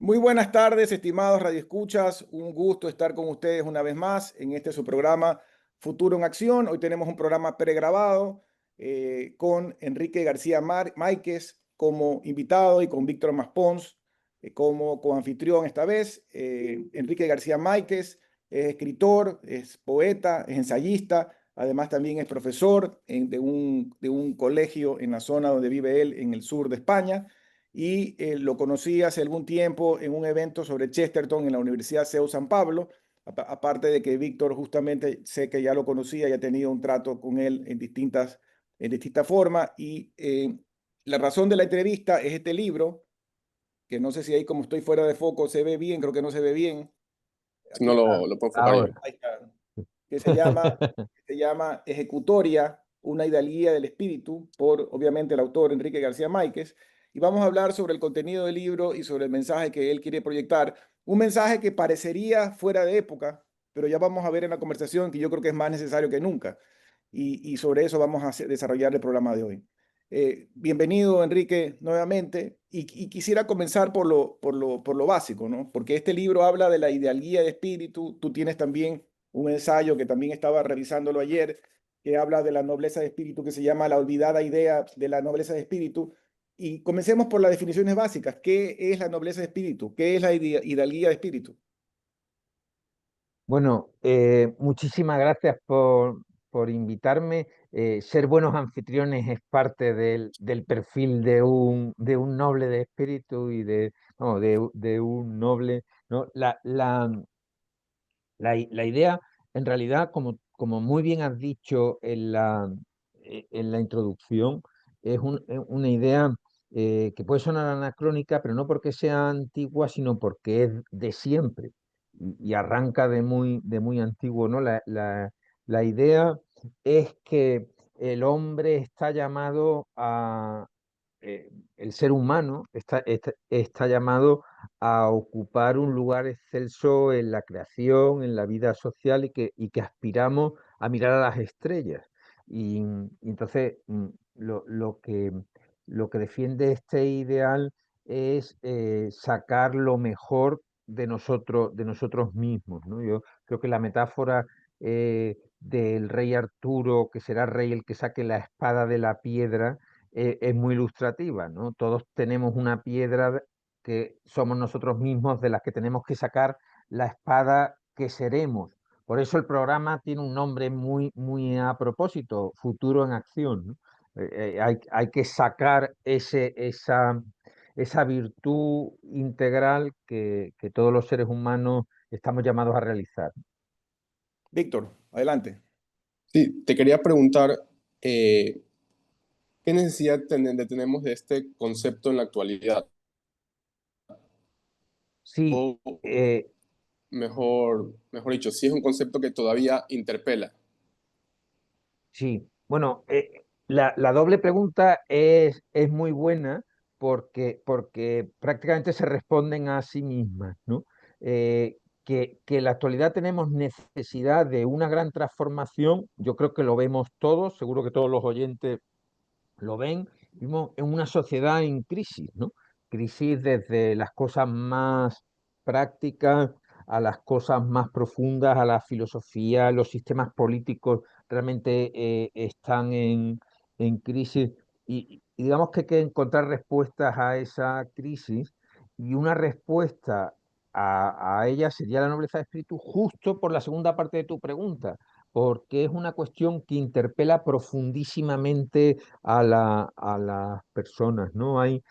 Muy buenas tardes, estimados radioescuchas. Un gusto estar con ustedes una vez más en este su programa Futuro en Acción. Hoy tenemos un programa pregrabado con Enrique García Máquez como invitado y con Víctor Maspons como coanfitrión esta vez. Enrique García Máquez es escritor, es poeta, es ensayista, además también es profesor de un colegio en la zona donde vive él, en el sur de España y lo conocí hace algún tiempo en un evento sobre Chesterton en la Universidad CEU San Pablo, aparte de que Víctor justamente sé que ya lo conocía y ha tenido un trato con él en distintas formas y la razón de la entrevista es este libro, que no sé si ahí como estoy fuera de foco se ve bien, creo que no se ve bien, Si aquí no está, lo puedo enfocar yo. Ahora. ahí está, que se llama Ejecutoria, una hidalguía del espíritu, por obviamente el autor Enrique García Máquez, y vamos a hablar sobre el contenido del libro y sobre el mensaje que él quiere proyectar, un mensaje que parecería fuera de época, pero ya vamos a ver en la conversación que yo creo que es más necesario que nunca, y sobre eso vamos a desarrollar el programa de hoy. Bienvenido, Enrique, nuevamente, y quisiera comenzar por lo básico, ¿no? Porque este libro habla de la hidalguía de espíritu, tú tienes también un ensayo que también estaba revisándolo ayer, que habla de la nobleza de espíritu, que se llama La olvidada idea de la nobleza de espíritu. Y comencemos por las definiciones básicas. ¿Qué es la nobleza de espíritu? ¿Qué es la hidalguía de espíritu? Bueno, muchísimas gracias por invitarme. Ser buenos anfitriones es parte del perfil de un noble de espíritu y de un noble, ¿no? La idea, en realidad, como muy bien has dicho en la introducción, es una idea que puede sonar anacrónica, pero no porque sea antigua, sino porque es de siempre y arranca de muy antiguo, ¿no? La idea es que el hombre está llamado el ser humano está llamado a ocupar un lugar excelso en la creación, en la vida social y que aspiramos a mirar a las estrellas. Y entonces lo que defiende este ideal es sacar lo mejor de nosotros mismos, ¿no? Yo creo que la metáfora del rey Arturo, que será rey el que saque la espada de la piedra, es muy ilustrativa, ¿no? Todos tenemos una piedra que somos nosotros mismos, de las que tenemos que sacar la espada que seremos. Por eso el programa tiene un nombre muy, muy a propósito, Futuro en Acción, ¿no? Hay que sacar esa virtud integral que todos los seres humanos estamos llamados a realizar. Víctor, adelante. Sí, te quería preguntar, eh, ¿qué necesidad tenemos de este concepto en la actualidad? Sí, O eh, mejor dicho, si es un concepto que todavía interpela. Sí, bueno, la doble pregunta es muy buena porque prácticamente se responden a sí mismas, ¿no? Que en la actualidad tenemos necesidad de una gran transformación, yo creo que lo vemos todos, seguro que todos los oyentes lo ven. Vivimos en una sociedad en crisis, ¿no? Crisis desde las cosas más prácticas a las cosas más profundas, a la filosofía. Los sistemas políticos realmente están en crisis y digamos que hay que encontrar respuestas a esa crisis, y una respuesta a ella sería la nobleza de espíritu, justo por la segunda parte de tu pregunta, porque es una cuestión que interpela profundísimamente a las personas, ¿no? Hay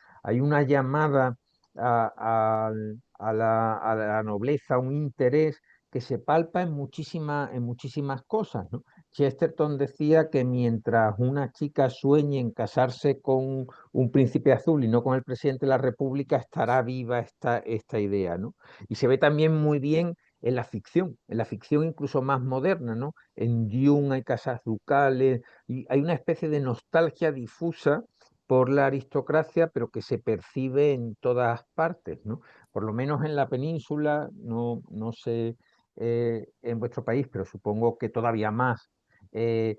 una llamada a la nobleza, un interés que se palpa en muchísimas cosas, ¿no? Chesterton decía que mientras una chica sueñe en casarse con un príncipe azul y no con el presidente de la República, estará viva esta idea, ¿no? Y se ve también muy bien en la ficción incluso más moderna, ¿no? En Dune hay casas ducales y hay una especie de nostalgia difusa por la aristocracia, pero que se percibe en todas partes, ¿no? Por lo menos en la península, no sé en vuestro país, pero supongo que todavía más. eh,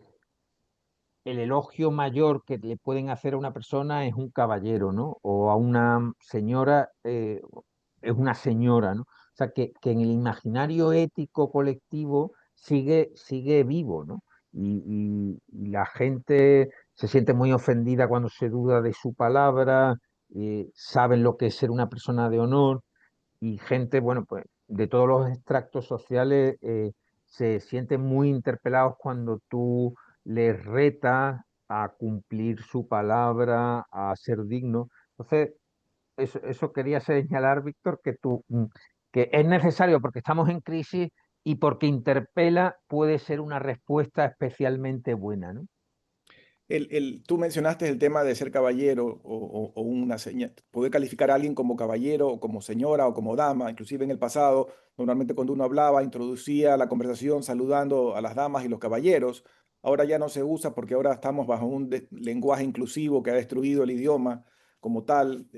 el elogio mayor que le pueden hacer a una persona es un caballero, ¿no? O a una señora, es una señora, ¿no? O sea, que en el imaginario ético colectivo sigue vivo, ¿no? Y la gente se siente muy ofendida cuando se duda de su palabra, saben lo que es ser una persona de honor y gente, bueno, pues de todos los extractos sociales se sienten muy interpelados cuando tú les retas a cumplir su palabra, a ser digno. Entonces, eso quería señalar, Víctor, que es necesario porque estamos en crisis y porque interpela puede ser una respuesta especialmente buena, ¿no? Tú mencionaste el tema de ser caballero o una señal, poder calificar a alguien como caballero o como señora o como dama, inclusive en el pasado, normalmente cuando uno hablaba, introducía la conversación saludando a las damas y los caballeros. Ahora ya no se usa porque ahora estamos bajo un lenguaje inclusivo que ha destruido el idioma como tal,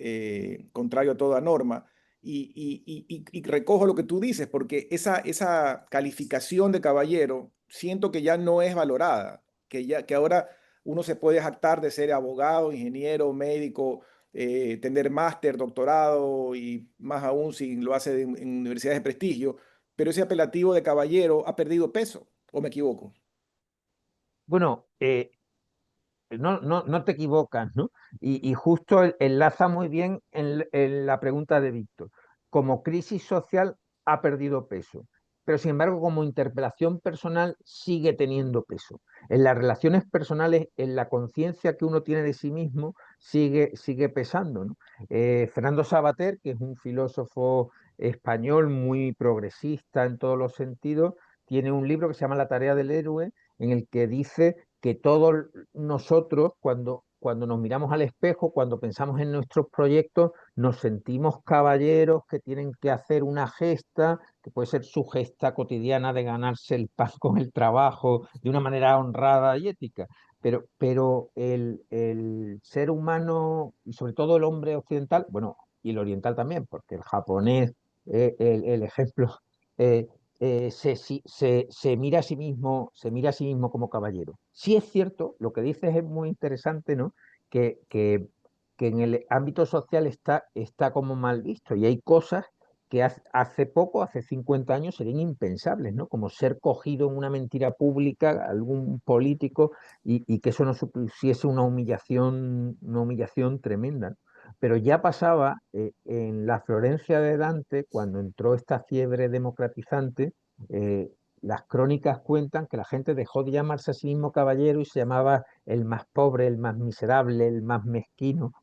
contrario a toda norma. Y recojo lo que tú dices, porque esa calificación de caballero siento que ya no es valorada, que ahora uno se puede jactar de ser abogado, ingeniero, médico, tener máster, doctorado y más aún si lo hace en universidades de prestigio, pero ese apelativo de caballero ha perdido peso, ¿o me equivoco? Bueno, no te equivocas, ¿no? Y justo enlaza muy bien en la pregunta de Víctor. Como crisis social ha perdido peso, pero sin embargo como interpelación personal sigue teniendo peso. En las relaciones personales, en la conciencia que uno tiene de sí mismo, sigue pesando, ¿no? Fernando Savater, que es un filósofo español muy progresista en todos los sentidos, tiene un libro que se llama La tarea del héroe, en el que dice que todos nosotros, cuando nos miramos al espejo, cuando pensamos en nuestros proyectos, nos sentimos caballeros que tienen que hacer una gesta, que puede ser su gesta cotidiana de ganarse el pan con el trabajo de una manera honrada y ética. Pero el ser humano, y sobre todo el hombre occidental, bueno, y el oriental también, porque el japonés, el ejemplo, eh, se mira a sí mismo, se mira a sí mismo como caballero. Sí es cierto, lo que dices es muy interesante, ¿no? Que, que, que en el ámbito social está como mal visto y hay cosas que hace poco, hace 50 años, serían impensables, ¿no? Como ser cogido en una mentira pública, algún político, y que eso no supusiese una humillación tremenda, ¿no? Pero ya pasaba en la Florencia de Dante, cuando entró esta fiebre democratizante, eh, las crónicas cuentan que la gente dejó de llamarse a sí mismo caballero y se llamaba el más pobre, el más miserable, el más mezquino,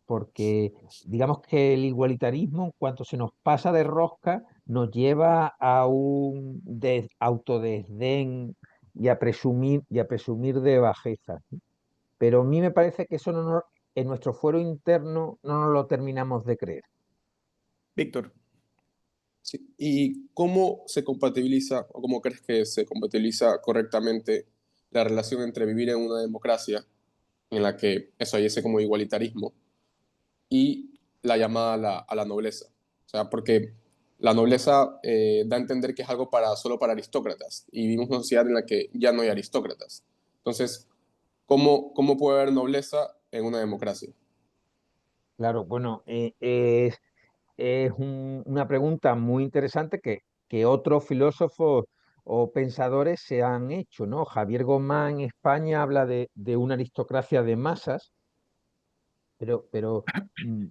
porque digamos que el igualitarismo, en cuanto se nos pasa de rosca, nos lleva a un autodesdén y a presumir de bajeza. Pero a mí me parece que eso en nuestro fuero interno no nos lo terminamos de creer. Víctor, Sí. ¿Y cómo se compatibiliza o cómo crees que se compatibiliza correctamente la relación entre vivir en una democracia en la que eso hay ese como igualitarismo y la llamada a la nobleza? O sea, porque la nobleza da a entender que es algo solo para aristócratas y vivimos en una sociedad en la que ya no hay aristócratas. Entonces, ¿cómo puede haber nobleza en una democracia? Claro, bueno, es una pregunta muy interesante que otros filósofos o pensadores se han hecho, ¿no? Javier Gomá en España habla de una aristocracia de masas, pero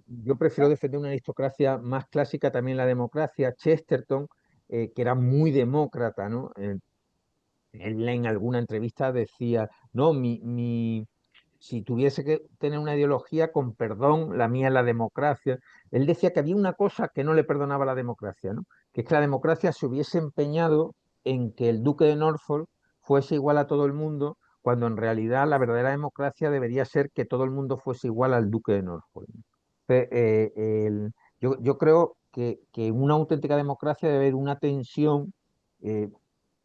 yo prefiero defender una aristocracia más clásica, también la democracia. Chesterton, que era muy demócrata, ¿no? Él en alguna entrevista decía, no, si tuviese que tener una ideología, con perdón, la mía es la democracia. Él decía que había una cosa que no le perdonaba a la democracia, ¿no? Que es que la democracia se hubiese empeñado en que el duque de Norfolk fuese igual a todo el mundo, cuando en realidad la verdadera democracia debería ser que todo el mundo fuese igual al duque de Norfolk. Entonces, yo creo que en una auténtica democracia debe haber una tensión eh,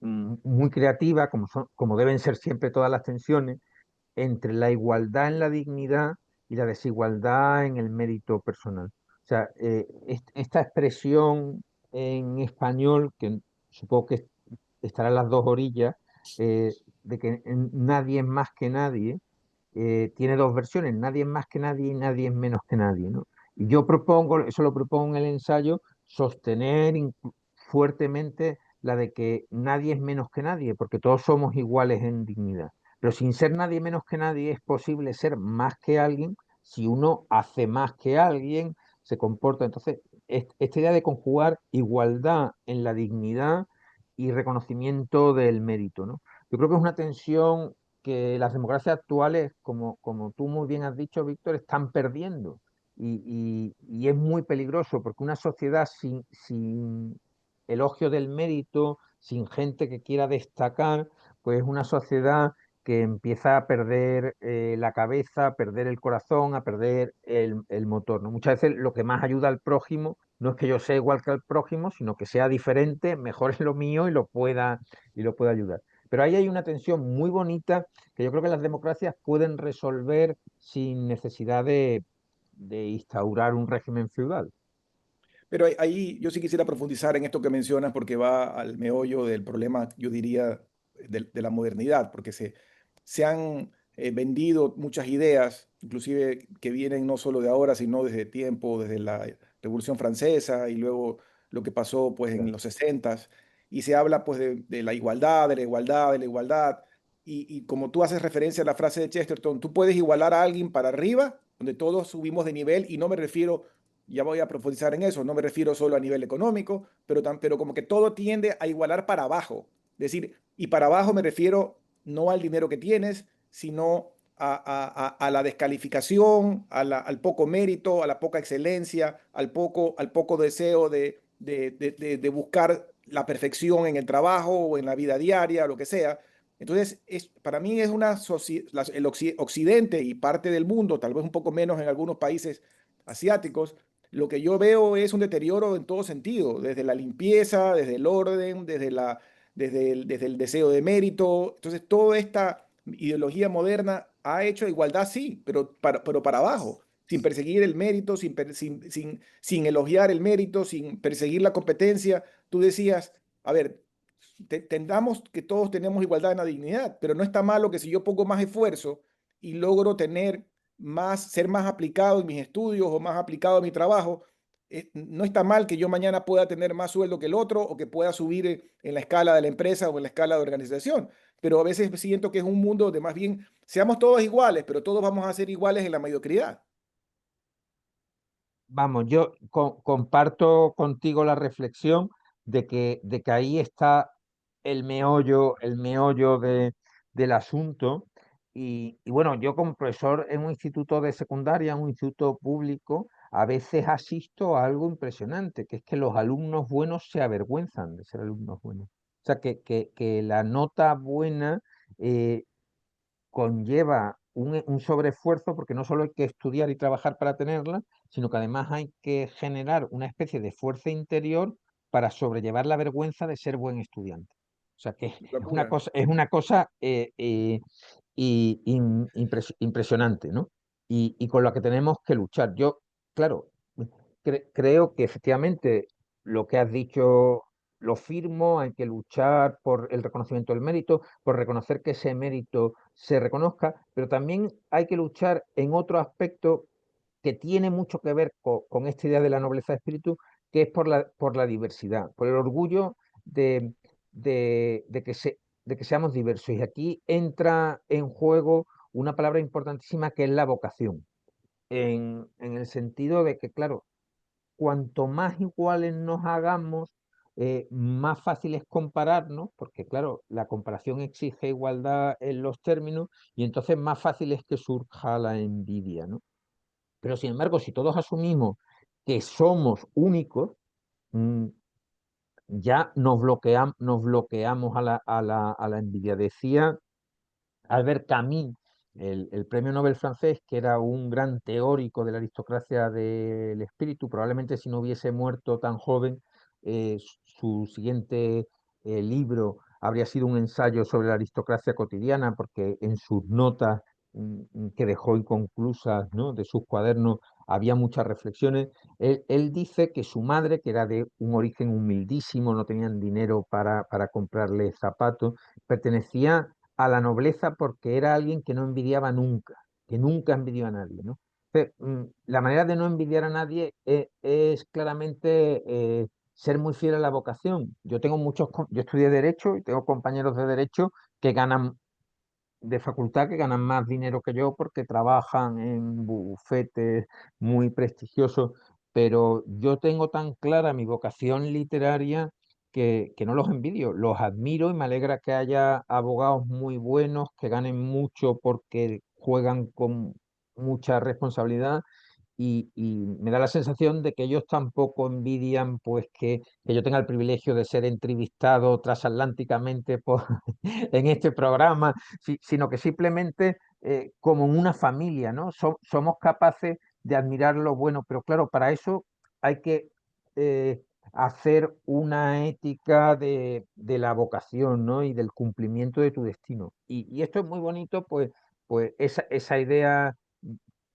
muy creativa, como deben ser siempre todas las tensiones, entre la igualdad en la dignidad y la desigualdad en el mérito personal. O sea, esta expresión en español, que supongo que estará en las dos orillas, de que nadie es más que nadie, tiene dos versiones: nadie es más que nadie y nadie es menos que nadie, ¿no? Y yo propongo, eso lo propongo en el ensayo, sostener fuertemente la de que nadie es menos que nadie, porque todos somos iguales en dignidad. Pero sin ser nadie menos que nadie es posible ser más que alguien si uno hace más que alguien, se comporta. Entonces, esta idea de conjugar igualdad en la dignidad y reconocimiento del mérito, ¿no? Yo creo que es una tensión que las democracias actuales, como tú muy bien has dicho, Víctor, están perdiendo. Y es muy peligroso porque una sociedad sin elogio del mérito, sin gente que quiera destacar, pues es una sociedad que empieza a perder la cabeza, a perder el corazón, a perder el motor, ¿no? Muchas veces lo que más ayuda al prójimo no es que yo sea igual que el prójimo, sino que sea diferente, mejore lo mío y lo pueda ayudar. Pero ahí hay una tensión muy bonita que yo creo que las democracias pueden resolver sin necesidad de instaurar un régimen feudal. Pero ahí yo sí quisiera profundizar en esto que mencionas porque va al meollo del problema, yo diría, de la modernidad, porque se han vendido muchas ideas, inclusive que vienen no solo de ahora, sino desde tiempo, desde la Revolución Francesa y luego lo que pasó pues en los 60 y se habla pues de la igualdad, de la igualdad, de la igualdad. Y como tú haces referencia a la frase de Chesterton, tú puedes igualar a alguien para arriba, donde todos subimos de nivel, y no me refiero, ya voy a profundizar en eso, no me refiero solo a nivel económico, pero como que todo tiende a igualar para abajo. Es decir, y para abajo me refiero no al dinero que tienes, sino a la descalificación, al poco mérito, a la poca excelencia, al poco deseo de buscar la perfección en el trabajo o en la vida diaria, lo que sea. Entonces, para mí es el Occidente y parte del mundo, tal vez un poco menos en algunos países asiáticos, lo que yo veo es un deterioro en todo sentido, desde la limpieza, desde el orden, desde el deseo de mérito. Entonces, toda esta ideología moderna ha hecho igualdad, sí, pero para abajo, sin perseguir el mérito, sin elogiar el mérito, sin perseguir la competencia. Tú decías, a ver, tendamos que todos tenemos igualdad en la dignidad, pero no está malo que si yo pongo más esfuerzo y logro ser más aplicado en mis estudios o más aplicado en mi trabajo, no está mal que yo mañana pueda tener más sueldo que el otro o que pueda subir en la escala de la empresa o en la escala de organización. Pero a veces siento que es un mundo de más bien seamos todos iguales, pero todos vamos a ser iguales en la mediocridad. Vamos, yo comparto contigo la reflexión de que ahí está el meollo del asunto. Y bueno, yo como profesor en un instituto de secundaria, un instituto público, a veces asisto a algo impresionante, que es que los alumnos buenos se avergüenzan de ser alumnos buenos. O sea, que la nota buena eh, conlleva un sobreesfuerzo porque no solo hay que estudiar y trabajar para tenerla, sino que además hay que generar una especie de fuerza interior para sobrellevar la vergüenza de ser buen estudiante. O sea que Locura. es una cosa impresionante, ¿no? Y con la que tenemos que luchar. Yo, claro, creo que efectivamente lo que has dicho lo firmo, hay que luchar por el reconocimiento del mérito, por reconocer que ese mérito se reconozca, pero también hay que luchar en otro aspecto que tiene mucho que ver con esta idea de la nobleza de espíritu, que es por la diversidad, por el orgullo de, de que seamos diversos. Y aquí entra en juego una palabra importantísima que es la vocación, en el sentido de que, claro, cuanto más iguales nos hagamos, más fácil es compararnos, porque claro, la comparación exige igualdad en los términos y entonces más fácil es que surja la envidia, ¿no? Pero sin embargo, si todos asumimos que somos únicos, mm, ya nos bloqueamos a la envidia. Decía Albert Camus, el premio Nobel francés, que era un gran teórico de la aristocracia del espíritu, probablemente si no hubiese muerto tan joven, su siguiente libro habría sido un ensayo sobre la aristocracia cotidiana, porque en sus notas que dejó inconclusas, ¿no?, de sus cuadernos había muchas reflexiones. Él dice que su madre, que era de un origen humildísimo, no tenían dinero para comprarle zapatos, pertenecía a la nobleza porque era alguien que no envidiaba nunca, que nunca envidió a nadie, ¿no? O La manera de no envidiar a nadie es claramente ser muy fiel a la vocación. Yo estudié Derecho y tengo compañeros de Derecho que ganan de facultad que ganan más dinero que yo porque trabajan en bufetes muy prestigiosos, pero yo tengo tan clara mi vocación literaria que no los envidio, los admiro y me alegra que haya abogados muy buenos que ganen mucho porque juegan con mucha responsabilidad y me da la sensación de que ellos tampoco envidian pues que yo tenga el privilegio de ser entrevistado transatlánticamente en este programa, sino que simplemente como en una familia, ¿no? Somos capaces de admirar lo bueno, pero claro, para eso hay que hacer una ética de la vocación, ¿no? Y del cumplimiento de tu destino. Y esto es muy bonito, pues esa idea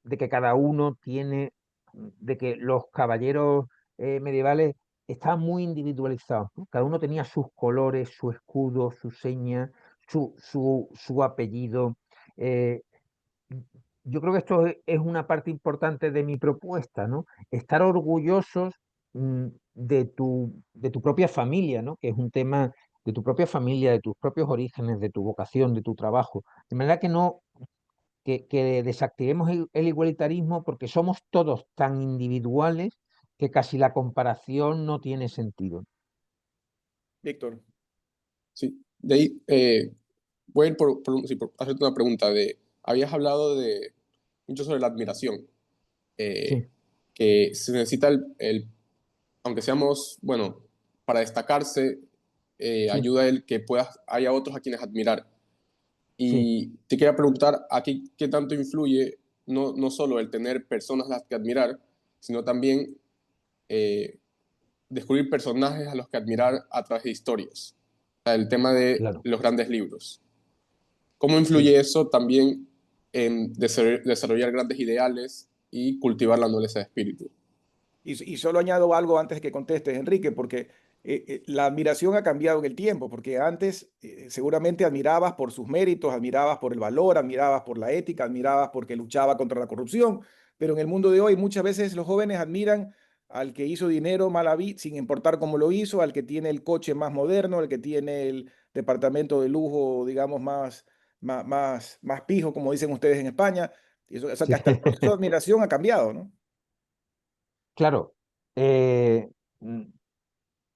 de que cada uno tiene, de que los caballeros medievales estaban muy individualizados, ¿no? Cada uno tenía sus colores, su escudo, su seña, su apellido. Eh, yo creo que esto es una parte importante de mi propuesta, ¿no? Estar orgullosos de tu propia familia, ¿no? Que es un tema de tu propia familia, de tus propios orígenes, de tu vocación, de tu trabajo. De manera que no, que desactivemos el igualitarismo porque somos todos tan individuales que casi la comparación no tiene sentido. Víctor. Sí, de ahí voy a ir por hacerte una pregunta. Habías hablado mucho sobre la admiración, eh, Sí, que se necesita aunque seamos, bueno, para destacarse, sí, ayuda el que haya otros a quienes admirar. sí. Y te quería preguntar, aquí, ¿qué tanto influye no solo el tener personas a las que admirar, sino también eh, descubrir personajes a los que admirar a través de historias? O sea, el tema de Claro, los grandes libros. ¿Cómo sí. influye eso también en desarrollar grandes ideales y cultivar la nobleza de espíritu? Y solo añado algo antes de que contestes, Enrique, porque la admiración ha cambiado en el tiempo, porque antes seguramente admirabas por sus méritos, admirabas por el valor, admirabas por la ética, admirabas porque luchaba contra la corrupción, pero en el mundo de hoy muchas veces los jóvenes admiran al que hizo dinero mala vida, sin importar cómo lo hizo, al que tiene el coche más moderno, al que tiene el departamento de lujo, digamos, más pijo, como dicen ustedes en España. O sea que Sí. hasta el proceso de admiración ha cambiado, ¿no? Claro, eh, mm,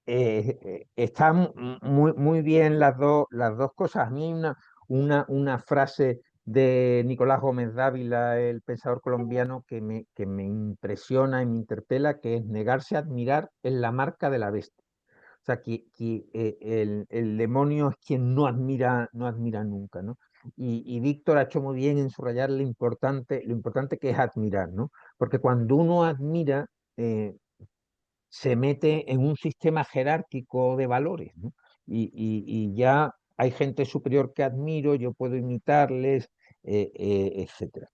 están muy bien las dos cosas. A mí hay una frase de Nicolás Gómez Dávila, el pensador colombiano, que me impresiona y me interpela, que es negarse a admirar es la marca de la bestia. O sea, que el demonio es quien no admira nunca, ¿no? Y Víctor ha hecho muy bien en subrayar lo importante que es admirar, ¿no? Porque cuando uno admira, eh, se mete en un sistema jerárquico de valores, ¿no? Y ya hay gente superior que admiro, yo puedo imitarles, etcétera.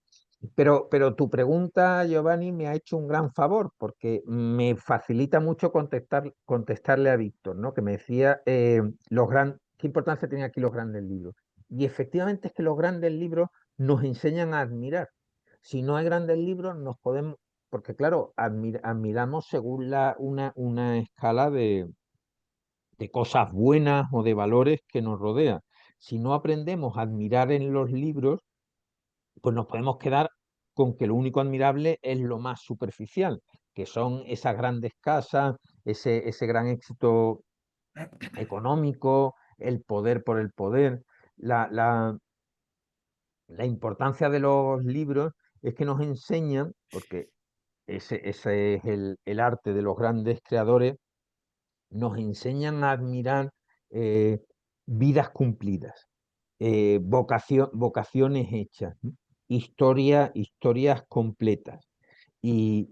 Pero tu pregunta, Giovanni, me ha hecho un gran favor porque me facilita mucho contestarle a Víctor, ¿no? Que me decía qué importancia tienen aquí los grandes libros. Y efectivamente es que los grandes libros nos enseñan a admirar. Si no hay grandes libros, porque claro, admiramos según una escala de cosas buenas o de valores que nos rodean. Si no aprendemos a admirar en los libros, pues nos podemos quedar con que lo único admirable es lo más superficial, que son esas grandes casas, ese gran éxito económico, el poder por el poder. La importancia de los libros es que nos enseñan, porque ese es el arte de los grandes creadores, nos enseñan a admirar eh, vidas cumplidas, vocaciones hechas, ¿no? Historias completas. Y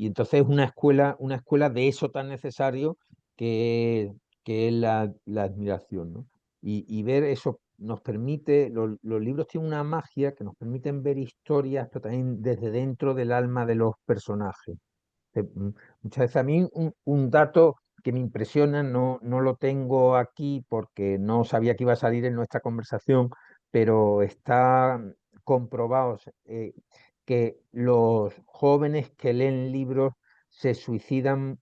entonces una escuela de eso tan necesario que, que es la admiración, ¿no? Y ver eso nos permite, los libros tienen una magia que nos permiten ver historias, pero también desde dentro del alma de los personajes. Muchas veces a mí un dato que me impresiona, no lo tengo aquí porque no sabía que iba a salir en nuestra conversación, pero está comprobado. que los jóvenes que leen libros se suicidan,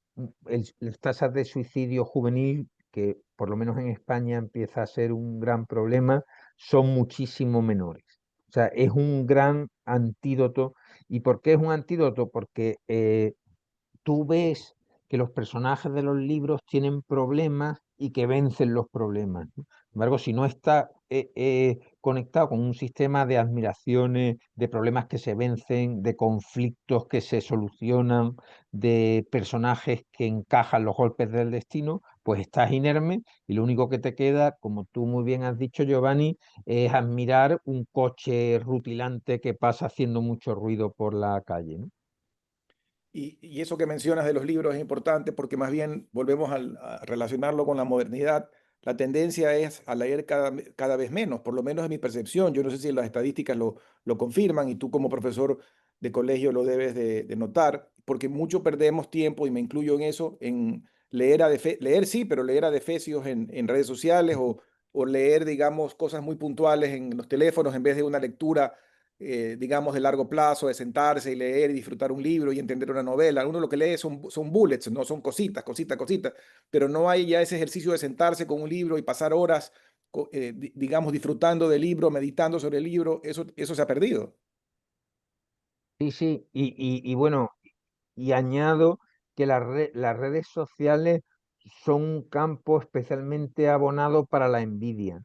las tasas de suicidio juvenil, que por lo menos en España empieza a ser un gran problema, son muchísimo menores. O sea, es un gran antídoto. ¿Y por qué es un antídoto? Porque tú ves que los personajes de los libros tienen problemas y que vencen los problemas, ¿no? Sin embargo, si no está conectado con un sistema de admiraciones, de problemas que se vencen, de conflictos que se solucionan, de personajes que encajan los golpes del destino, pues estás inerme y lo único que te queda, como tú muy bien has dicho, Giovanni, es admirar un coche rutilante que pasa haciendo mucho ruido por la calle, ¿no? Y eso que mencionas de los libros es importante porque más bien volvemos a relacionarlo con la modernidad. La tendencia es a leer cada vez menos, por lo menos en mi percepción. Yo no sé si las estadísticas lo confirman y tú como profesor de colegio lo debes de notar, porque mucho perdemos tiempo, y me incluyo en eso, en leer, leer sí, pero leer adefesios en redes sociales o leer, digamos, cosas muy puntuales en los teléfonos en vez de una lectura digamos, de largo plazo, de sentarse y leer y disfrutar un libro y entender una novela. Uno lo que lee son bullets, no son cositas, cositas, cositas, pero no hay ya ese ejercicio de sentarse con un libro y pasar horas, digamos, disfrutando del libro, meditando sobre el libro. Eso se ha perdido. Sí, sí, y bueno, y añado que las redes sociales son un campo especialmente abonado para la envidia,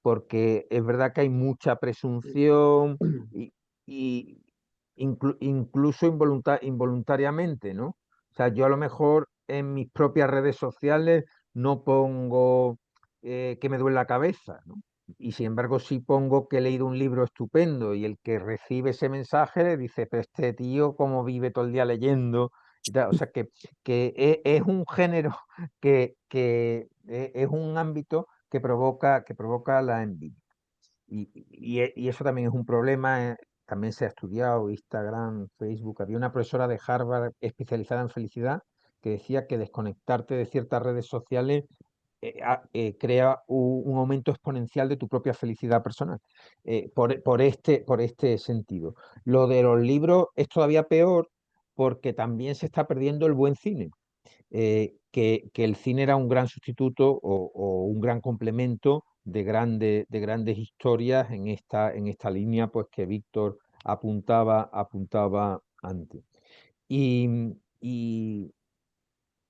porque es verdad que hay mucha presunción y, y incluso involuntariamente, ¿no? O sea, yo a lo mejor en mis propias redes sociales no pongo que me duele la cabeza, ¿no? Y sin embargo sí pongo que he leído un libro estupendo y el que recibe ese mensaje le dice, pero este tío cómo vive todo el día leyendo y tal. O sea que es un género que es un ámbito que provoca la envidia. Y eso también es un problema, también se ha estudiado, Instagram, Facebook. Había una profesora de Harvard especializada en felicidad que decía que desconectarte de ciertas redes sociales crea un aumento exponencial de tu propia felicidad personal, por este sentido. Lo de los libros es todavía peor porque también se está perdiendo el buen cine, que el cine era un gran sustituto o un gran complemento de grandes historias en esta línea pues, que Víctor apuntaba antes. Y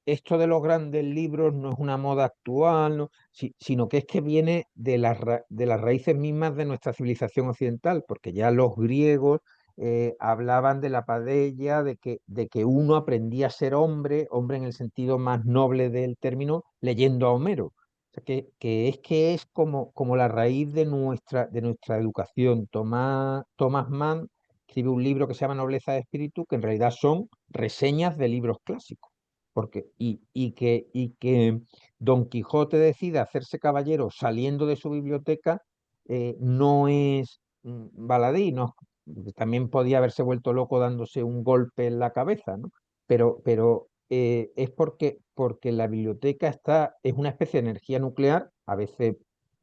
esto de los grandes libros no es una moda actual, ¿no? Sino que es que viene de las raíces mismas de nuestra civilización occidental, porque ya los griegos hablaban de la paideia, de que uno aprendía a ser hombre, hombre en el sentido más noble del término, leyendo a Homero. O sea, que es como la raíz de nuestra educación. Thomas Mann escribe un libro que se llama Nobleza de Espíritu, que en realidad son reseñas de libros clásicos. Y que Don Quijote decida hacerse caballero saliendo de su biblioteca no es baladí, ¿no? También podía haberse vuelto loco dándose un golpe en la cabeza, ¿no? Pero es porque la biblioteca es una especie de energía nuclear, a veces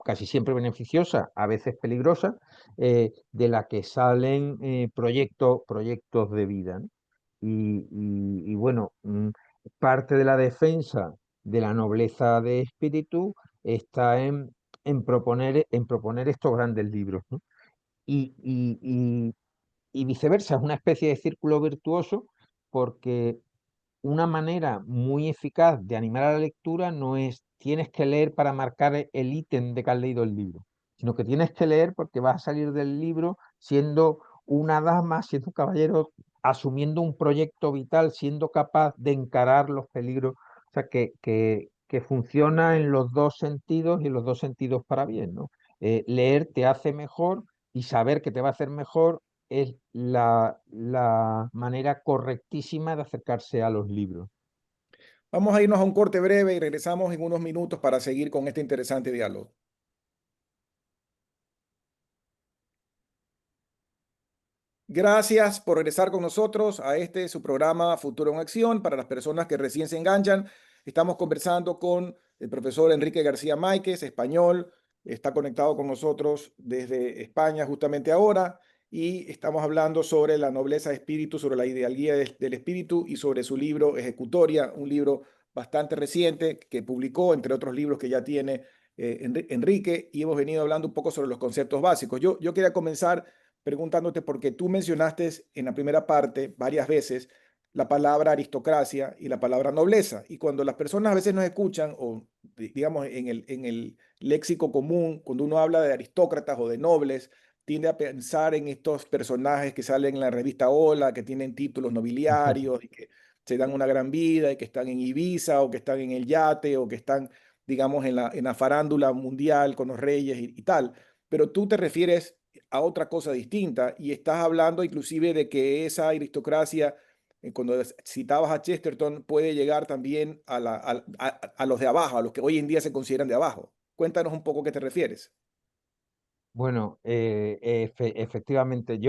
casi siempre beneficiosa, a veces peligrosa, de la que salen proyectos de vida, ¿no? Y bueno, parte de la defensa de la nobleza de espíritu está en proponer estos grandes libros, ¿no? Y, y- y- y viceversa, es una especie de círculo virtuoso porque una manera muy eficaz de animar a la lectura no es tienes que leer para marcar el ítem de que has leído el libro, sino que tienes que leer porque vas a salir del libro siendo una dama, siendo un caballero, asumiendo un proyecto vital, siendo capaz de encarar los peligros. O sea, que funciona en los dos sentidos y en los dos sentidos para bien, ¿no? Leer te hace mejor y saber que te va a hacer mejor es la manera correctísima de acercarse a los libros. Vamos a irnos a un corte breve y regresamos en unos minutos para seguir con este interesante diálogo. Gracias por regresar con nosotros a su programa Futuro en Acción. Para las personas que recién se enganchan, estamos conversando con el profesor Enrique García Máiquez, español. Está conectado con nosotros desde España justamente ahora. y estamos hablando sobre la nobleza de espíritu, sobre la idealía del espíritu y sobre su libro Ejecutoria, un libro bastante reciente que publicó, entre otros libros que ya tiene Enrique, y hemos venido hablando un poco sobre los conceptos básicos. Yo quería comenzar preguntándote, porque tú mencionaste en la primera parte varias veces la palabra aristocracia y la palabra nobleza. Y cuando las personas a veces nos escuchan, o digamos en el léxico común, cuando uno habla de aristócratas o de nobles, tiende a pensar en estos personajes que salen en la revista Hola, que tienen títulos nobiliarios y que se dan una gran vida y que están en Ibiza o que están en el yate o que están, digamos, en la farándula mundial con los reyes y tal. Pero tú te refieres a otra cosa distinta y estás hablando inclusive de que esa aristocracia, cuando citabas a Chesterton, puede llegar también a los de abajo, a los que hoy en día se consideran de abajo. Cuéntanos un poco qué te refieres. Bueno, efectivamente,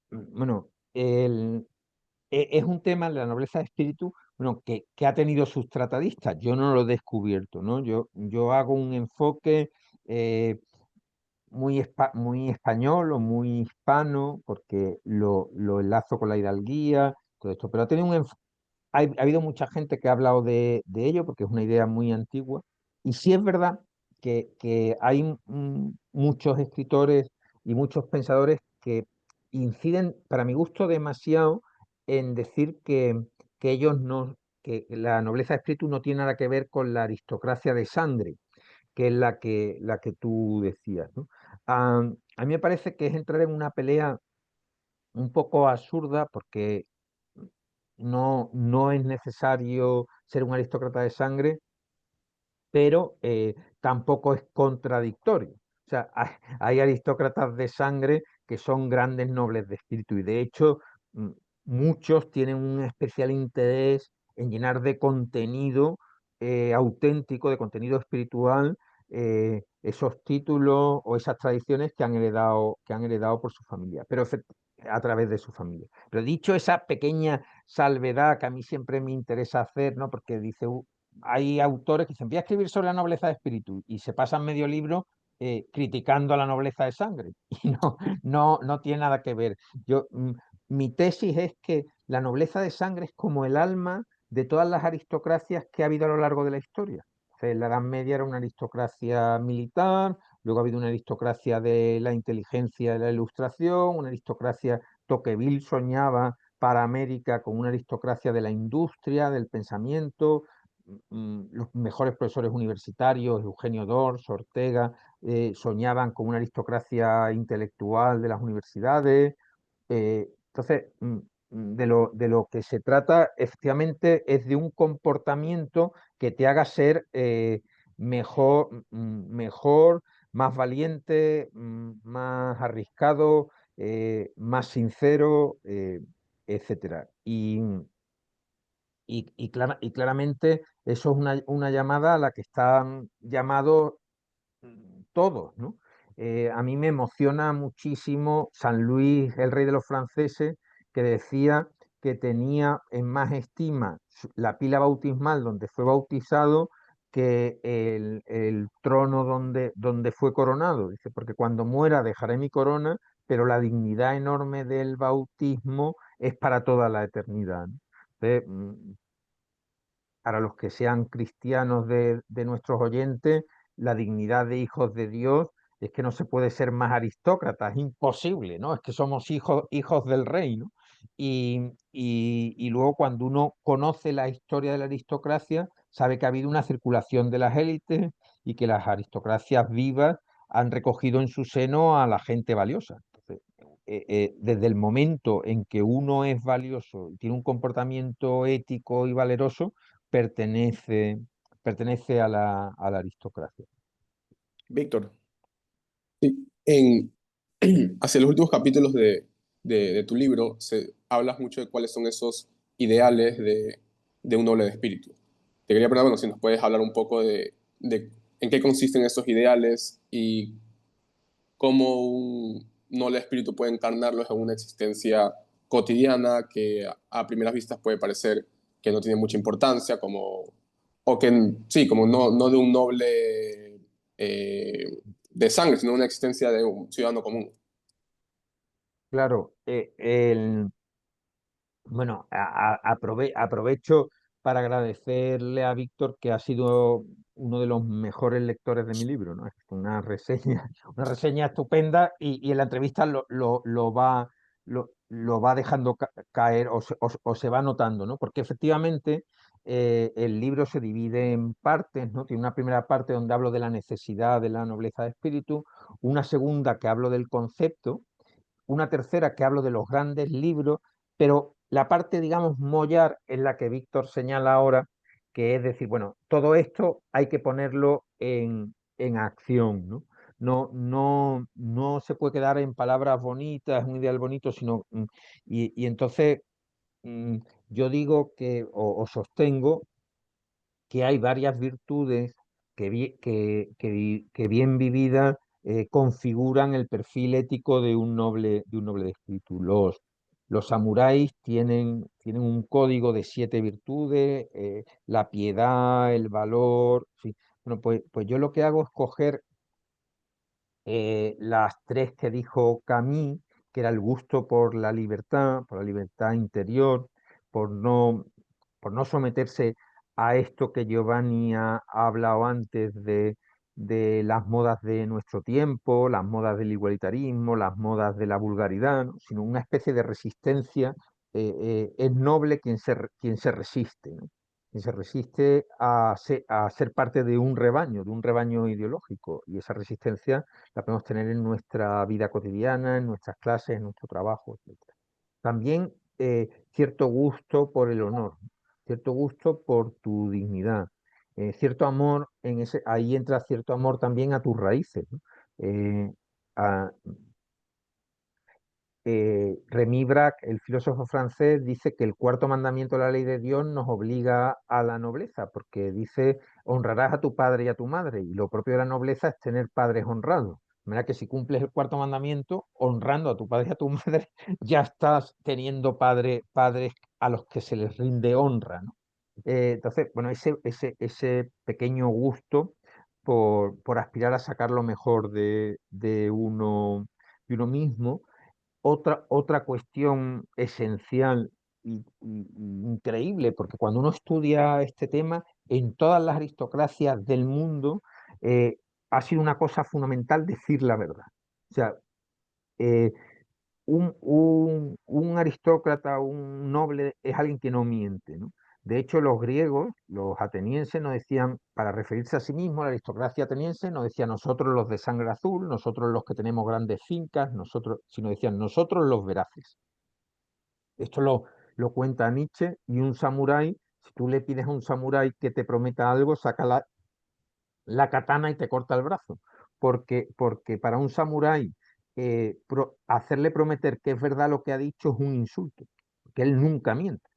bueno, es un tema de la nobleza de espíritu, bueno, que ha tenido sus tratadistas. Yo no lo he descubierto, ¿no? Yo hago un enfoque eh, muy español o muy hispano, porque lo enlazo con la hidalguía, todo esto, pero ha tenido ha habido mucha gente que ha hablado de ello porque es una idea muy antigua. Y sí es verdad que hay muchos escritores y muchos pensadores que inciden, para mi gusto, demasiado en decir que ellos no, que la nobleza de espíritu no tiene nada que ver con la aristocracia de sangre, que es la que tú decías, ¿no? A mí me parece que es entrar en una pelea un poco absurda porque no es necesario ser un aristócrata de sangre, pero tampoco es contradictorio. O sea, hay aristócratas de sangre que son grandes nobles de espíritu y de hecho mm, muchos tienen un especial interés en llenar de contenido auténtico, de contenido espiritual, esos títulos o esas tradiciones que han heredado por su familia, pero a través de su familia. Pero dicho esa pequeña salvedad que a mí siempre me interesa hacer, ¿no? Porque dice, hay autores que dicen, voy a escribir sobre la nobleza de espíritu y se pasan medio libro criticando a la nobleza de sangre. Y no tiene nada que ver. Mi tesis es que la nobleza de sangre es como el alma de todas las aristocracias que ha habido a lo largo de la historia. O sea, en la Edad Media era una aristocracia militar, luego ha habido una aristocracia de la inteligencia, de la ilustración, una aristocracia, Tocqueville soñaba para América con una aristocracia de la industria, del pensamiento, los mejores profesores universitarios, Eugenio Dors, Ortega, soñaban con una aristocracia intelectual de las universidades. Entonces, de lo que se trata efectivamente es de un comportamiento que te haga ser mejor, más valiente, más arriesgado, más sincero, etcétera. Y claramente eso es una llamada a la que están llamados todos, ¿no? A mí me emociona muchísimo San Luis, el rey de los franceses, que decía que tenía en más estima la pila bautismal donde fue bautizado que el trono donde fue coronado. Dice, porque cuando muera dejaré mi corona, pero la dignidad enorme del bautismo es para toda la eternidad, ¿no? Entonces, para los que sean cristianos de nuestros oyentes, la dignidad de hijos de Dios es que no se puede ser más aristócrata, es imposible, ¿no? Es que somos hijos del rey, ¿no? Y luego cuando uno conoce la historia de la aristocracia, sabe que ha habido una circulación de las élites y que las aristocracias vivas han recogido en su seno a la gente valiosa. Entonces, desde el momento en que uno es valioso y tiene un comportamiento ético y valeroso, pertenece, pertenece a la aristocracia. Víctor. Sí, hacia los últimos capítulos de tu libro hablas mucho de cuáles son esos ideales de un noble de espíritu. Te quería preguntar, bueno, si nos puedes hablar un poco de en qué consisten esos ideales y cómo un noble de espíritu puede encarnarlos en una existencia cotidiana que a primeras vistas puede parecer que no tiene mucha importancia, o que sí, como no de un noble de sangre, sino una existencia de un ciudadano común. Claro, bueno, aprovecho para agradecerle a Víctor que ha sido uno de los mejores lectores de mi libro, ¿no? Es una reseña, una reseña estupenda y en la entrevista lo va dejando caer o se va notando, ¿no? Porque efectivamente el libro se divide en partes, ¿no? Tiene una primera parte donde hablo de la necesidad de la nobleza de espíritu, una segunda que hablo del concepto, una tercera que hablo de los grandes libros, pero la parte, digamos, mollar es la que Víctor señala ahora, que es decir, bueno, todo esto hay que ponerlo en acción, ¿no? No se puede quedar en palabras bonitas, un ideal bonito, sino, y entonces mm, yo digo que, o sostengo que hay varias virtudes que bien vividas configuran el perfil ético de un noble de espíritu. Los samuráis tienen un código de 7 virtudes, la piedad, el valor. Sí. Bueno, pues yo lo que hago es coger las tres que dijo Camus, que era el gusto por la libertad interior, por no, por no someterse a esto que Giovanni ha hablado antes de las modas de nuestro tiempo, las modas del igualitarismo, las modas de la vulgaridad, ¿no? Sino una especie de resistencia. Es noble quien se resiste, ¿no? Quien se resiste a ser parte de un rebaño ideológico, y esa resistencia la podemos tener en nuestra vida cotidiana, en nuestras clases, en nuestro trabajo, etcétera. También cierto gusto por el honor, cierto gusto por tu dignidad, cierto amor, ahí entra cierto amor también a tus raíces, ¿no? Eh, a- Rémy Braque, el filósofo francés, dice que el cuarto mandamiento de la ley de Dios nos obliga a la nobleza, porque dice honrarás a tu padre y a tu madre, y lo propio de la nobleza es tener padres honrados. De manera que si cumples el cuarto mandamiento, honrando a tu padre y a tu madre, ya estás teniendo padres a los que se les rinde honra, ¿no? Entonces, bueno, ese pequeño gusto por aspirar a sacar lo mejor de uno mismo. Otra cuestión esencial y increíble, porque cuando uno estudia este tema, en todas las aristocracias del mundo ha sido una cosa fundamental decir la verdad. O sea, eh, un aristócrata, un noble, es alguien que no miente, ¿no? De hecho, los griegos, los atenienses, no decían, para referirse a sí mismos, la aristocracia ateniense, no decía nosotros los de sangre azul, nosotros los que tenemos grandes fincas, nosotros, sino decían nosotros los veraces. Esto lo cuenta Nietzsche, y un samurái, si tú le pides a un samurái que te prometa algo, saca la katana y te corta el brazo. Porque para un samurái hacerle prometer que es verdad lo que ha dicho es un insulto, que él nunca miente.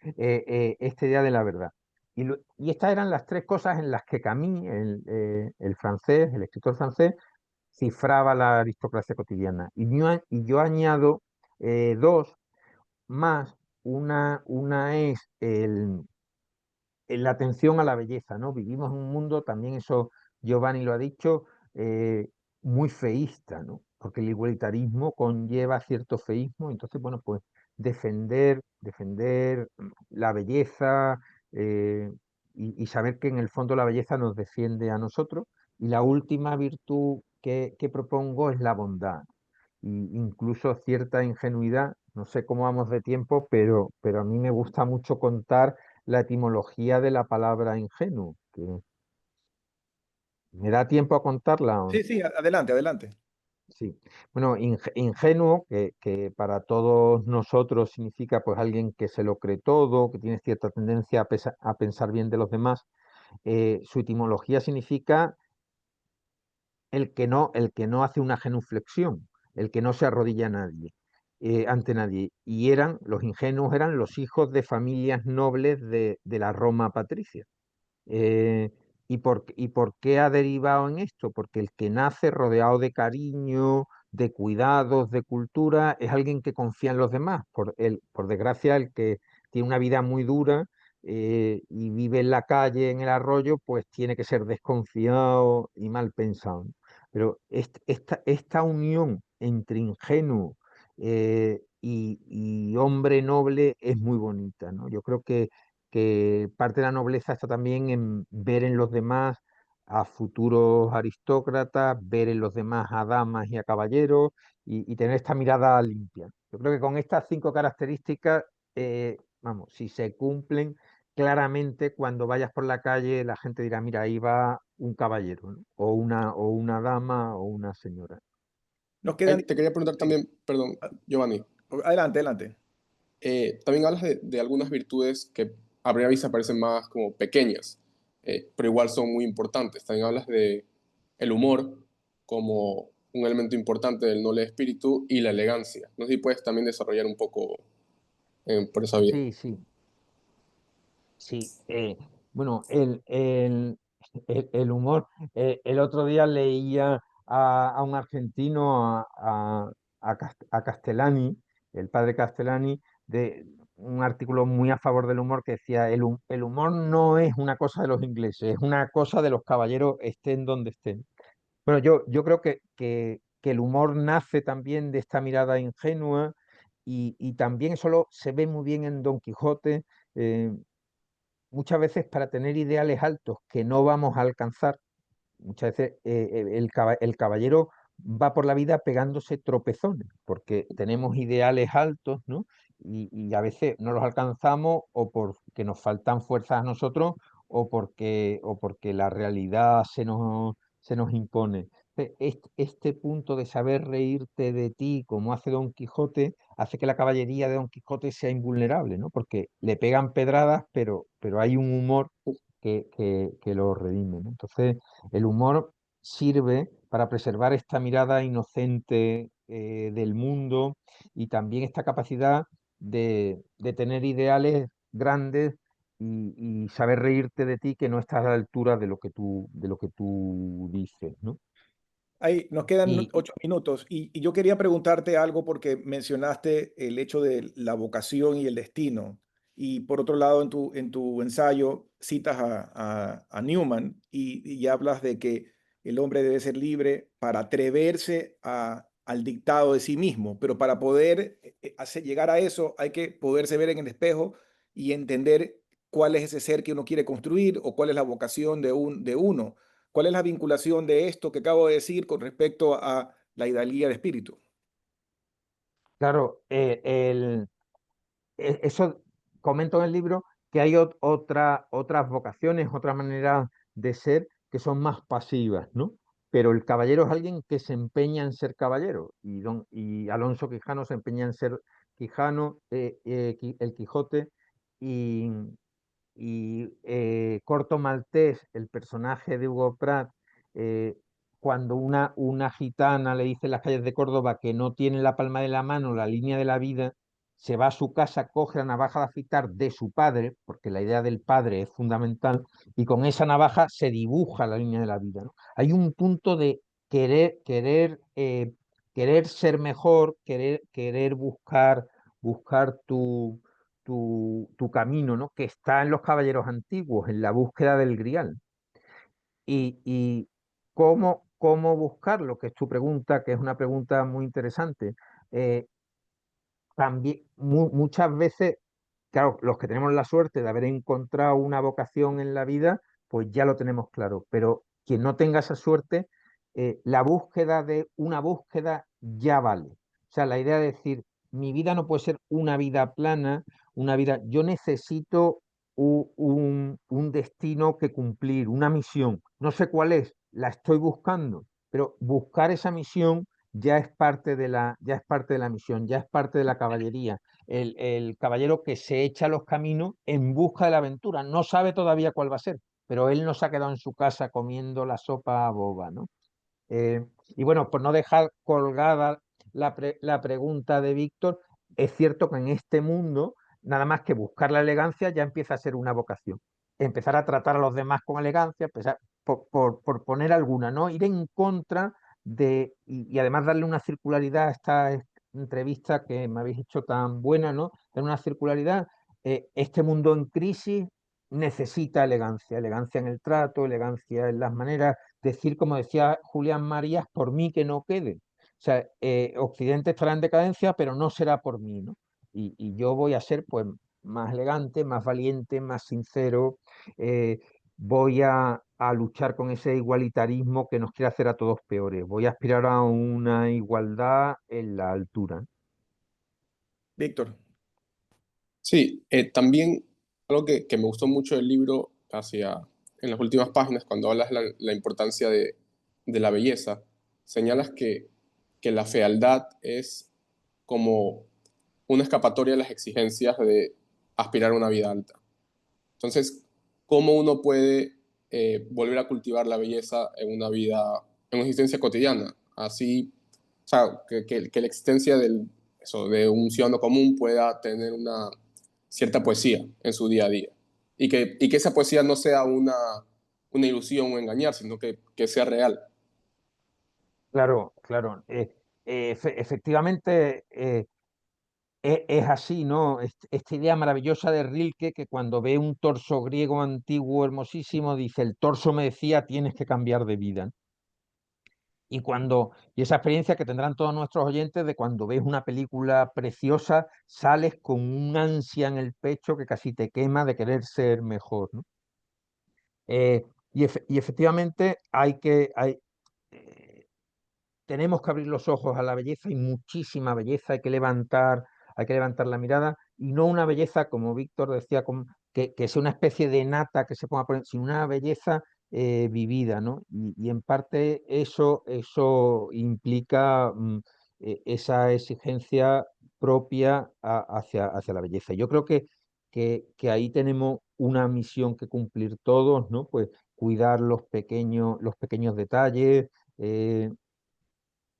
Este día de la verdad. Y estas eran las tres cosas en las que Camus, el francés, el escritor francés, cifraba la aristocracia cotidiana. Y yo añado dos más. Una es en la atención a la belleza, ¿no? Vivimos en un mundo, también eso Giovanni lo ha dicho, muy feísta, ¿no? Porque el igualitarismo conlleva cierto feísmo, entonces, bueno, pues defender la belleza, y saber que en el fondo la belleza nos defiende a nosotros. Y la última virtud que propongo es la bondad, y incluso cierta ingenuidad. No sé cómo vamos de tiempo, pero a mí me gusta mucho contar la etimología de la palabra ingenuo. ¿Me da tiempo a contarla o Sí, no? sí, adelante, adelante. Sí. Bueno, ingenuo, que para todos nosotros significa pues alguien que se lo cree todo, que tiene cierta tendencia a pensar bien de los demás. Su etimología significa el que no hace una genuflexión, el que no se arrodilla a nadie, ante nadie. Y los ingenuos eran los hijos de familias nobles de la Roma patricia. Eh, ¿Y por qué ha derivado en esto? Porque el que nace rodeado de cariño, de cuidados, de cultura, es alguien que confía en los demás. Por desgracia, el que tiene una vida muy dura y vive en la calle, en el arroyo, pues tiene que ser desconfiado y mal pensado, ¿no? Pero esta unión entre ingenuo y hombre noble es muy bonita, ¿no? Yo creo que parte de la nobleza está también en ver en los demás a futuros aristócratas, ver en los demás a damas y a caballeros y tener esta mirada limpia. Yo creo que con estas 5 características, vamos, si se cumplen, claramente cuando vayas por la calle la gente dirá, mira, ahí va un caballero, ¿no? O una dama o una señora. Nos quedan... Te quería preguntar Sí. también, perdón, Giovanni, Adelante, adelante. también hablas de algunas virtudes que a primera vista parecen más como pequeñas, pero igual son muy importantes. También hablas de el humor como un elemento importante del noble espíritu y la elegancia. No sé si puedes también desarrollar un poco por esa vía. Sí, sí, sí. Bueno, el humor. El otro día leía a un argentino, a Castellani, el padre Castellani, de un artículo muy a favor del humor que decía, el humor no es una cosa de los ingleses, es una cosa de los caballeros, estén donde estén. Bueno, yo creo que el humor nace también de esta mirada ingenua y también eso se ve muy bien en Don Quijote. eh, Muchas veces para tener ideales altos que no vamos a alcanzar, muchas veces el caballero va por la vida pegándose tropezones, porque tenemos ideales altos, ¿no? Y a veces no los alcanzamos o porque nos faltan fuerzas a nosotros o porque la realidad se nos impone. Este punto de saber reírte de ti, como hace Don Quijote, hace que la caballería de Don Quijote sea invulnerable, ¿no? Porque le pegan pedradas, pero hay un humor que lo redime, ¿no? Entonces, el humor sirve para preservar esta mirada inocente del mundo y también esta capacidad de tener ideales grandes y saber reírte de ti que no estás a la altura de lo que tú dices, ¿no? Ahí nos quedan Y 8 minutos y yo quería preguntarte algo porque mencionaste el hecho de la vocación y el destino. Y por otro lado, en tu ensayo citas a Newman y hablas de que el hombre debe ser libre para atreverse al dictado de sí mismo, pero para poder llegar a eso hay que poderse ver en el espejo y entender cuál es ese ser que uno quiere construir o cuál es la vocación de uno. ¿Cuál es la vinculación de esto que acabo de decir con respecto a la hidalguía de espíritu? claro, eso comento en el libro que hay otras vocaciones, otras maneras de ser que son más pasivas, ¿no? Pero el caballero es alguien que se empeña en ser caballero y Alonso Quijano se empeña en ser Quijano, el Quijote y, y Corto Maltés, el personaje de Hugo Pratt, eh, cuando una gitana le dice en las calles de Córdoba que no tiene en la palma de la mano la línea de la vida, se va a su casa, coge la navaja de afeitar de su padre, porque la idea del padre es fundamental, y con esa navaja se dibuja la línea de la vida, ¿no? Hay un punto de querer ser mejor, querer buscar tu camino, ¿no? Que está en los caballeros antiguos, en la búsqueda del grial. Y cómo buscarlo, que es tu pregunta, que es una pregunta muy interesante. Eh, También muchas veces, claro, los que tenemos la suerte de haber encontrado una vocación en la vida, pues ya lo tenemos claro, pero quien no tenga esa suerte, la búsqueda de una búsqueda ya vale. O sea, la idea de decir, mi vida no puede ser una vida plana, yo necesito un destino que cumplir, una misión. No sé cuál es, la estoy buscando, pero buscar esa misión ya es parte de la misión, ya es parte de la caballería. El caballero que se echa a los caminos en busca de la aventura, no sabe todavía cuál va a ser, pero él no se ha quedado en su casa comiendo la sopa boba, ¿no? Y bueno, por no dejar colgada la pregunta de Víctor, es cierto que en este mundo, nada más que buscar la elegancia ya empieza a ser una vocación. Empezar a tratar a los demás con elegancia, empezar por poner alguna, ¿no? Ir en contra y además darle una circularidad a esta entrevista que me habéis hecho tan buena, ¿no? Dar una circularidad. Este mundo en crisis necesita elegancia, elegancia en el trato, elegancia en las maneras decir, como decía Julián Marías, por mí que no quede. O sea, Occidente estará en decadencia, pero no será por mí, ¿no? Y yo voy a ser pues más elegante, más valiente, más sincero, voy a luchar con ese igualitarismo que nos quiere hacer a todos peores, voy a aspirar a una igualdad en la altura. Víctor, Sí, también algo que me gustó mucho del libro en las últimas páginas, cuando hablas la importancia de la belleza, señalas que la fealdad es como una escapatoria de las exigencias de aspirar a una vida alta. Entonces, ¿cómo uno puede volver a cultivar la belleza en una vida, en una existencia cotidiana? Así, o sea, que la existencia de un ciudadano común pueda tener una cierta poesía en su día a día. Y que esa poesía no sea una ilusión o engañar, sino que sea real. Claro, claro. Efectivamente, es así, ¿no? Esta idea maravillosa de Rilke que cuando ve un torso griego antiguo hermosísimo dice, el torso me decía, tienes que cambiar de vida, ¿no? Y esa experiencia que tendrán todos nuestros oyentes de cuando ves una película preciosa, sales con un ansia en el pecho que casi te quema de querer ser mejor, ¿no? Y efectivamente eh, tenemos que abrir los ojos a la belleza, hay muchísima belleza, hay que levantar la mirada y no una belleza, como Víctor decía, que sea una especie de nata que se ponga por sino una belleza vivida, ¿no? Y en parte eso implica esa exigencia propia hacia la belleza. Yo creo que ahí tenemos una misión que cumplir todos, ¿no? Pues cuidar los pequeños detalles, eh,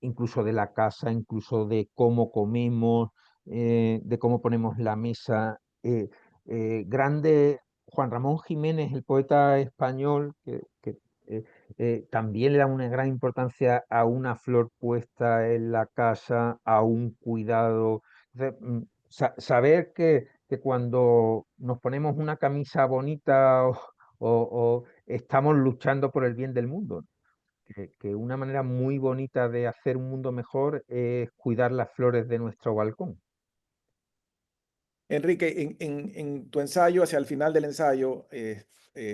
incluso de la casa, incluso de cómo comemos, de cómo ponemos la mesa. Grande Juan Ramón Jiménez, el poeta español, que también le da una gran importancia a una flor puesta en la casa, a un cuidado. Entonces, saber que cuando nos ponemos una camisa bonita o estamos luchando por el bien del mundo, que una manera muy bonita de hacer un mundo mejor es cuidar las flores de nuestro balcón. Enrique, en tu ensayo, hacia el final del ensayo,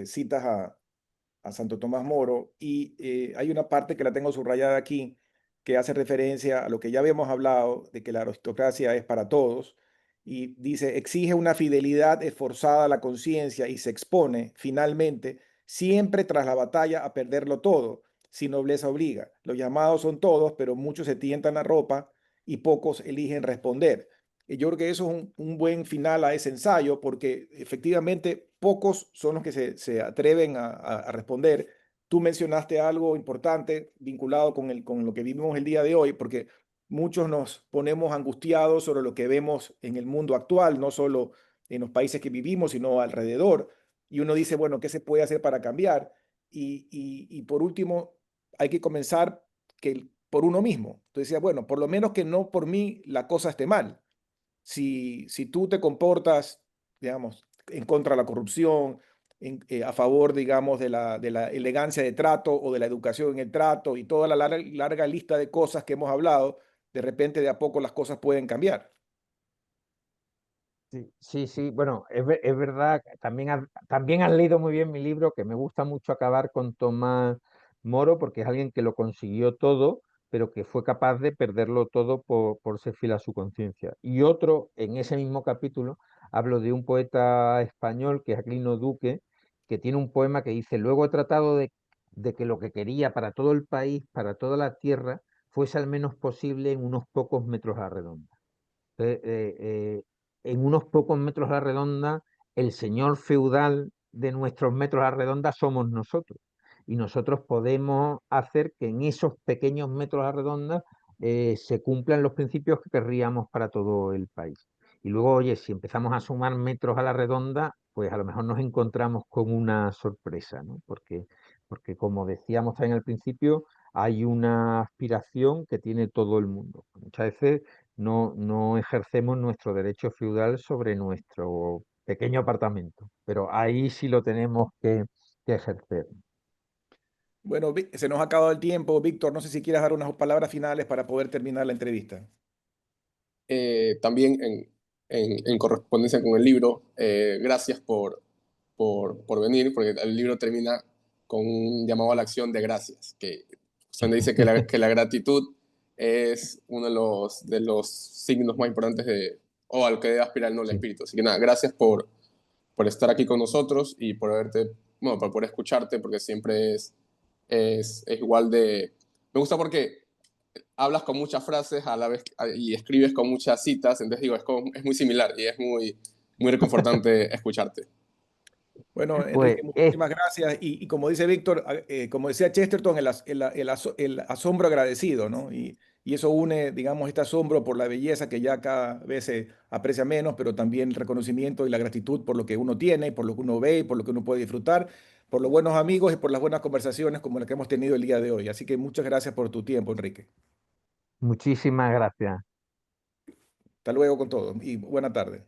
citas a Santo Tomás Moro y hay una parte que la tengo subrayada aquí que hace referencia a lo que ya habíamos hablado de que la aristocracia es para todos y dice, exige una fidelidad esforzada a la conciencia y se expone finalmente siempre tras la batalla a perderlo todo, si nobleza obliga. Los llamados son todos, pero muchos se tientan la ropa y pocos eligen responder. Y yo creo que eso es un buen final a ese ensayo, porque efectivamente pocos son los que se atreven a responder. Tú mencionaste algo importante vinculado con lo que vivimos el día de hoy, porque muchos nos ponemos angustiados sobre lo que vemos en el mundo actual, no solo en los países que vivimos, sino alrededor. Y uno dice, bueno, ¿qué se puede hacer para cambiar? Y por último, hay que comenzar por uno mismo. Entonces decía, bueno, por lo menos que no por mí la cosa esté mal. Si tú te comportas, digamos, en contra de la corrupción, a favor, digamos, de la elegancia de trato o de la educación en el trato y toda la larga lista de cosas que hemos hablado, de repente de a poco las cosas pueden cambiar. Sí, sí, sí, bueno, es verdad, también has leído muy bien mi libro, que me gusta mucho acabar con Tomás Moro, porque es alguien que lo consiguió todo, pero que fue capaz de perderlo todo por ser fiel a su conciencia. Y otro, en ese mismo capítulo, hablo de un poeta español, que es Aquilino Duque, que tiene un poema que dice, luego he tratado de que lo que quería para todo el país, para toda la tierra, fuese al menos posible en unos pocos metros a la redonda. eh, eh, eh, en unos pocos metros a la redonda, el señor feudal de nuestros metros a la redonda somos nosotros. Y nosotros podemos hacer que en esos pequeños metros a la redonda se cumplan los principios que querríamos para todo el país. Y luego, oye, si empezamos a sumar metros a la redonda, pues a lo mejor nos encontramos con una sorpresa, ¿no? Porque como decíamos también al principio, hay una aspiración que tiene todo el mundo. Muchas veces no ejercemos nuestro derecho feudal sobre nuestro pequeño apartamento, pero ahí sí lo tenemos que ejercer. Bueno, se nos ha acabado el tiempo. Víctor, no sé si quieres dar unas palabras finales para poder terminar la entrevista. También en correspondencia con el libro, gracias por venir, porque el libro termina con un llamado a la acción de gracias, que donde dice que la gratitud es uno de los signos más importantes o al que debe aspirar el noble Sí, espíritu. Así que nada, gracias por estar aquí con nosotros y por bueno, por escucharte, porque siempre es igual de... Me gusta porque hablas con muchas frases a la vez y escribes con muchas citas, entonces digo, es muy similar y es muy reconfortante escucharte. Bueno, pues Enrique, muchísimas gracias. Y como dice Víctor, como decía Chesterton, el asombro agradecido, ¿no? Y eso une, digamos, este asombro por la belleza que ya cada vez se aprecia menos, pero también el reconocimiento y la gratitud por lo que uno tiene, por lo que uno ve y por lo que uno puede disfrutar, por los buenos amigos y por las buenas conversaciones como las que hemos tenido el día de hoy. Así que muchas gracias por tu tiempo, Enrique. muchísimas gracias. Hasta luego con todo y buena tarde.